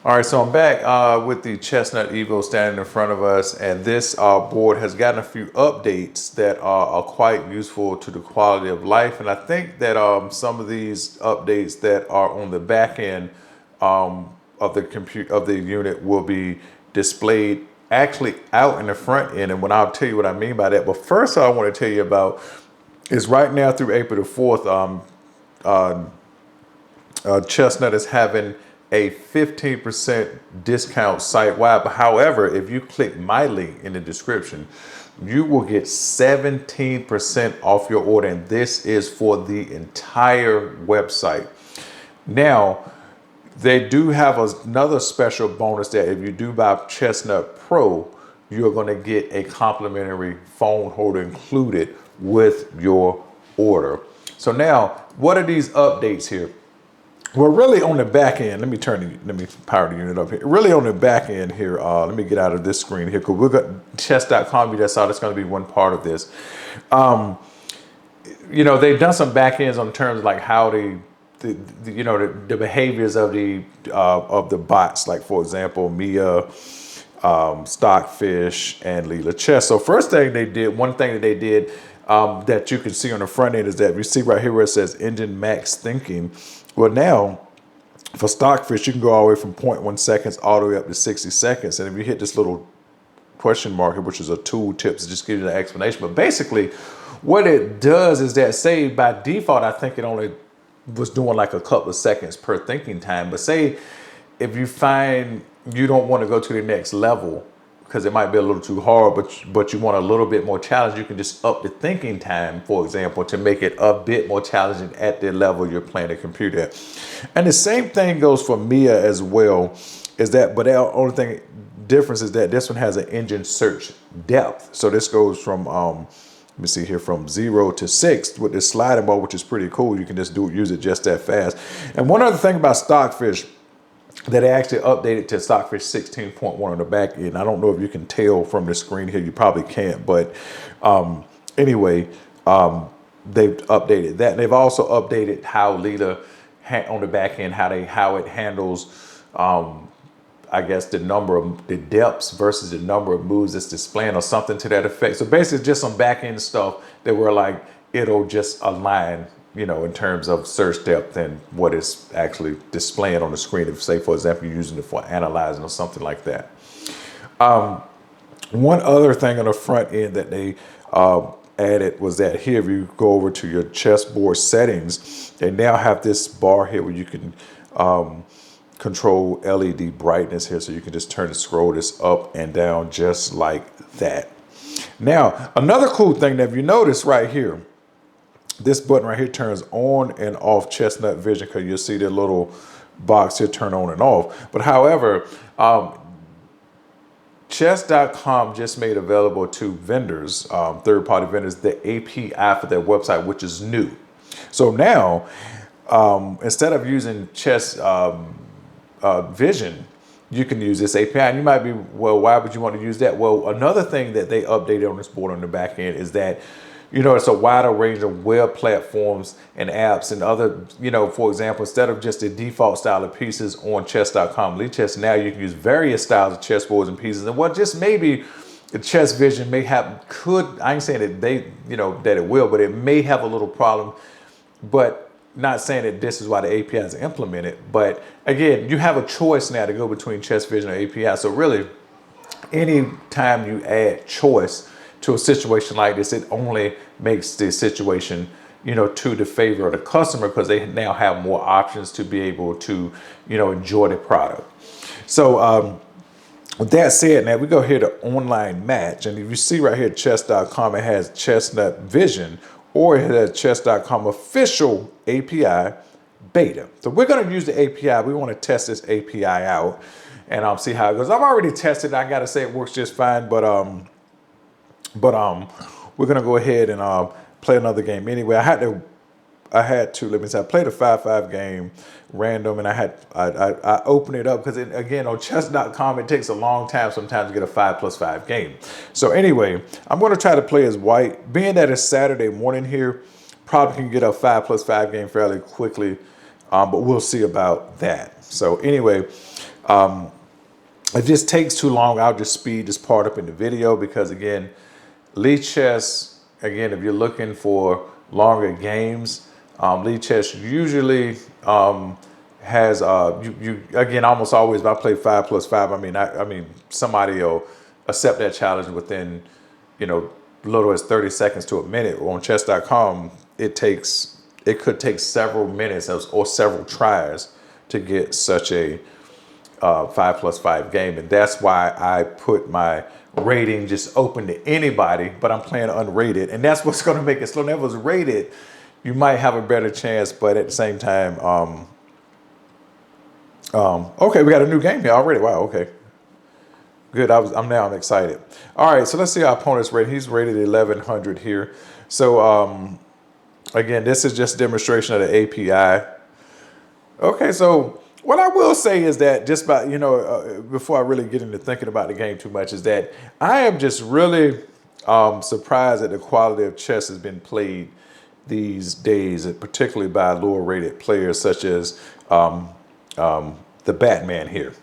All right, so I'm back with the Chessnut EVO standing in front of us, and this board has gotten a few updates that are quite useful to the quality of life. And I think that some of these updates that are on the back end of the unit will be displayed actually out in the front end, and I'll tell you what I mean by that. But first, I want to tell you about is right now through April the 4th, Chessnut is having a 15% discount site-wide. But however, if you click my link in the description, you will get 17% off your order. And this is for the entire website. Now, they do have another special bonus that if you do buy Chessnut Pro, you're going to get a complimentary phone holder included with your order. So now, what are these updates here? Well, really on the back end, let me power the unit up here. Really on the back end here, let me get out of this screen here because we've got chess.com. That's going to be one part of this. You know, they've done some back ends on terms like how the behaviors of the bots, like for example, Mia, Stockfish, and Lichess. So first thing they did, one thing that they did that you can see on the front end is that you see right here where it says engine max thinking. Well, now for Stockfish, you can go all the way from 0.1 seconds all the way up to 60 seconds. And if you hit this little question mark here, which is a tool tips, it just gives you the explanation. But basically what it does is that, say by default, I think it only was doing like a couple of seconds per thinking time. But say if you find you don't want to go to the next level because it might be a little too hard, but you want a little bit more challenge, you can just up the thinking time, for example, to make it a bit more challenging at the level you're playing the computer at. And the same thing goes for Mia as well, is that, but the only thing difference is that this one has an engine search depth. So this goes from, let me see here, from 0 to 6 with this sliding bar, which is pretty cool. You can just use it just that fast. And one other thing about Stockfish, that they actually updated to Stockfish 16.1 on the back end. I don't know if you can tell from the screen here. You probably can't. But anyway, they've updated that. And they've also updated how Lita on the back end, how it handles, I guess, the depths versus the number of moves it's displaying or something to that effect. So basically just some back end stuff that were like, it'll just align, you know, in terms of search depth and what it's actually displaying on the screen. If, say, for example, you're using it for analyzing or something like that. One other thing on the front end that they added was that here, if you go over to your chessboard settings, they now have this bar here where you can control LED brightness here. So you can just scroll this up and down just like that. Now, another cool thing that if you notice right here, this button right here turns on and off Chessnut Vision, because you'll see the little box here turn on and off. But however, chess.com just made available to vendors, third-party vendors, the API for their website, which is new. So now, instead of using Chess Vision, you can use this API. And you might be, well, why would you want to use that? Well, another thing that they updated on this board on the back end is that, you know, it's a wider range of web platforms and apps and other, you know, for example, instead of just the default style of pieces on chess.com Lichess, now you can use various styles of chessboards and pieces. And what just maybe the Chess Vision may have, I ain't saying that they, you know, that it will, but it may have a little problem, but not saying that this is why the API is implemented. But again, you have a choice now to go between Chess Vision or API. So really, anytime you add choice to a situation like this, it only makes the situation, you know, to the favor of the customer, because they now have more options to be able to, you know, enjoy the product. So with that said, now we go here to online match, and if you see right here chess.com, it has Chessnut Vision, or it has chess.com official API beta. So we're going to use the API. We want to test this API out and see how it goes. I've already tested it. I got to say it works just fine, but we're gonna go ahead and play another game anyway. I had to let me say, I played a 5-5 game random, and I opened it up because again on chess.com it takes a long time sometimes to get a 5+5 game. So anyway, I'm going to try to play as white. Being that it's Saturday morning here, probably can get a 5+5 game fairly quickly, but we'll see about that. So anyway, It just takes too long. I'll just speed this part up in the video because again, Lichess, again, if you're looking for longer games, Lichess usually has you again almost always if I play 5+5, I mean somebody will accept that challenge within, you know, little as 30 seconds to a minute. On chess.com, it could take several minutes or several tries to get such a 5+5 game, and that's why I put my rating just open to anybody, but I'm playing unrated, and that's what's going to make it slow. Now, if it was rated, you might have a better chance, but at the same time, okay, we got a new game here already. Wow, okay, good. I'm excited. All right, so let's see our opponent's rating. He's rated 1100 here. So again, this is just a demonstration of the API. Okay, so what I will say is that just by, you know, before I really get into thinking about the game too much, is that I am just really surprised at the quality of chess has been played these days, and particularly by lower rated players such as the Batman here.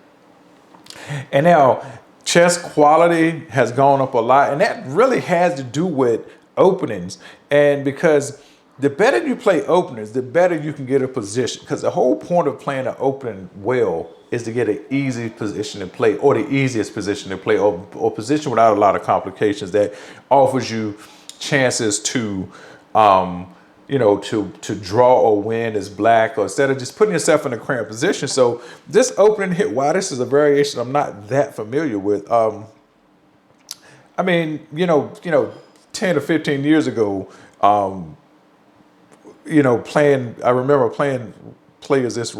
And now chess quality has gone up a lot, and that really has to do with openings. And because the better you play openers, the better you can get a position. Because the whole point of playing an opening well is to get an easy position to play, or the easiest position to play, or position without a lot of complications that offers you chances to, you know, to draw or win as black, or instead of just putting yourself in a cramped position. So this opening hit, wow, this is a variation I'm not that familiar with. I mean, you know, 10 or 15 years ago, you know, I remember playing players this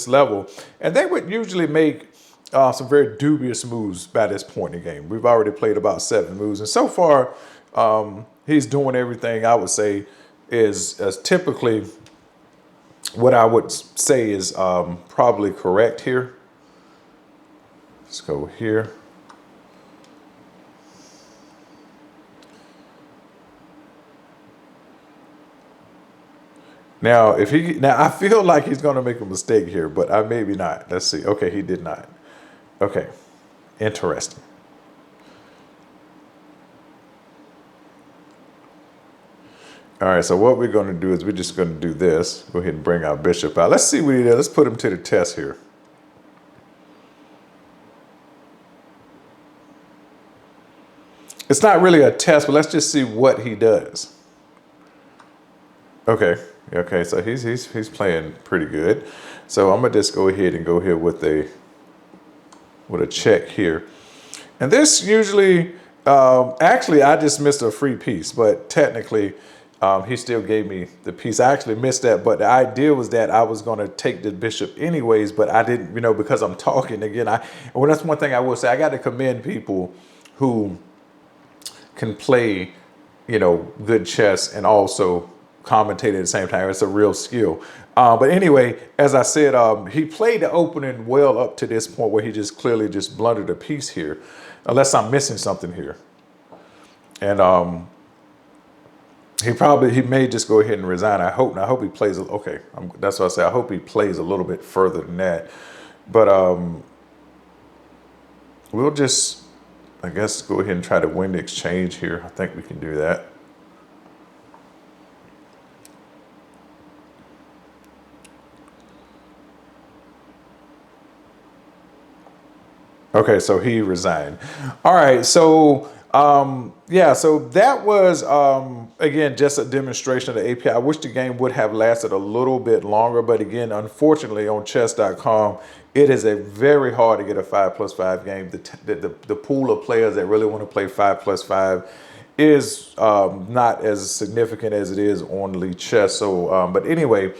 level, and they would usually make some very dubious moves by this point in the game. We've already played about 7 moves, and so far, he's doing everything I would say is typically what I would say is probably correct here. Let's go here. Now, I feel like he's going to make a mistake here, but maybe not. Let's see. Okay, he did not. Okay, interesting. All right, so what we're going to do is we're just going to do this. Go ahead and bring our bishop out. Let's see what he does. Let's put him to the test here. It's not really a test, but let's just see what he does. Okay. Okay, so he's playing pretty good. So I'm gonna just go ahead with a check here. And this usually, actually I just missed a free piece, but technically he still gave me the piece. I actually missed that, but the idea was that I was gonna take the bishop anyways, but I didn't, you know, because I'm talking again. Well, that's one thing I will say. I got to commend people who can play, you know, good chess and also commentate at the same time. It's a real skill. But anyway, as I said, he played the opening well up to this point where he just clearly just blundered a piece here, unless I'm missing something here. And he may just go ahead and resign. I hope he plays. Okay, that's what I say. I hope he plays a little bit further than that. But we'll just, I guess, go ahead and try to win the exchange here. I think we can do that. Okay, so he resigned. All right, so yeah, so that was again just a demonstration of the API. I wish the game would have lasted a little bit longer, but again, unfortunately, on chess.com, it is very hard to get a 5+5 game. The pool of players that really want to play 5+5 is not as significant as it is on Lichess. So, but anyway,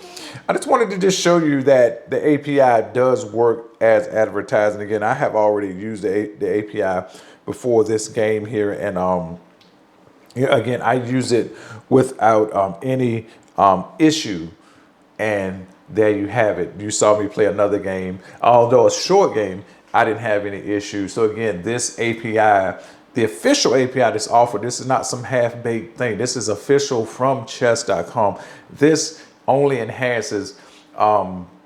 I just wanted to just show you that the API does work as advertised. And again, I have already used the API before this game here, and again, I use it without any issue. And there you have it. You saw me play another game, although a short game. I didn't have any issues. So again, this API, the official API that's offered, this is not some half-baked thing. This is official from chess.com. This only enhances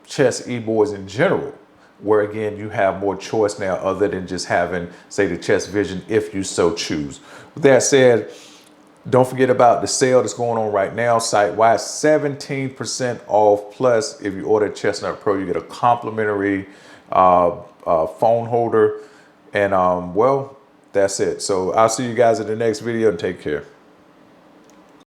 chess e-boards in general. where again, you have more choice now other than just having, say, the Chess Vision if you so choose. With that said, don't forget about the sale that's going on right now, site-wide, 17% off. Plus, if you order Chessnut Pro, you get a complimentary phone holder. And well, that's it. So I'll see you guys in the next video, and take care.